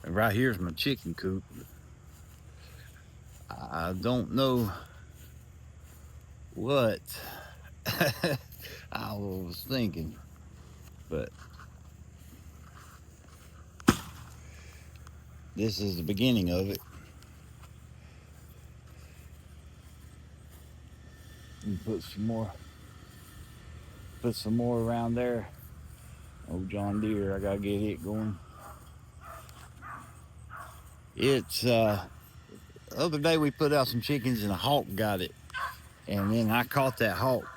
Right here's my chicken coop. I don't know what I was thinking, but this is the beginning of it. You put some more around there. Old John Deere, I gotta get it going. It's the other day we put out some chickens and a hawk got it, and then I caught that hawk.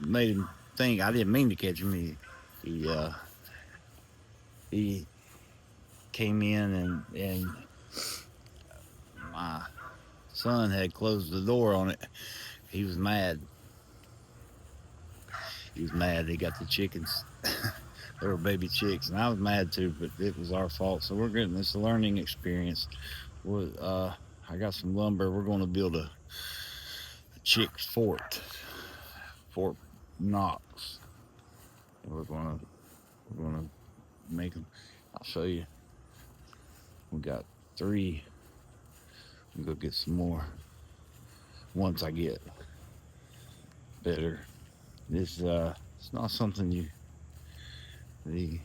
Made him think I didn't mean to catch him. He uh he came in and my son had closed the door on it. He was mad. He was mad he got the chickens. They were baby chicks, and I was mad too, but it was our fault. So we're getting this learning experience. I got some lumber. We're going to build a chick Fort Knox. And we're gonna make them. I'll show you. We got 3. I'm gonna go get some more once I get better. This it's not something the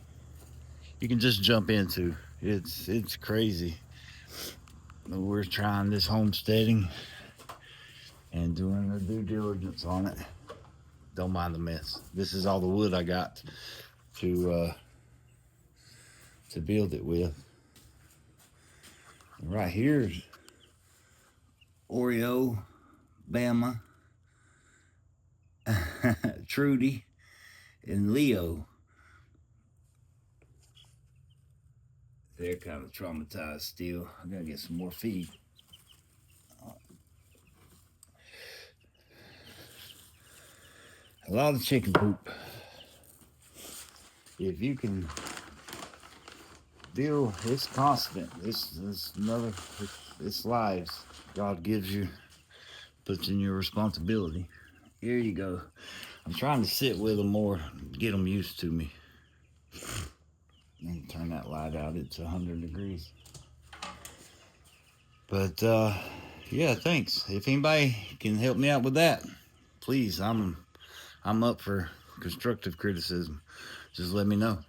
you can just jump into. It's crazy. We're trying this homesteading and doing the due diligence on it. Don't mind the mess. This is all the wood I got to build it with. And right here's Oreo, Bama, Trudy, and Leo. They're kind of traumatized still. I gotta get some more feed. A lot of chicken poop. If you can deal, it's constant. It's lives God gives you, puts in your responsibility. Here you go. I'm trying to sit with them more, get them used to me. And turn that light out. It's 100 degrees. But yeah, thanks. If anybody can help me out with that, please. I'm up for constructive criticism. Just let me know.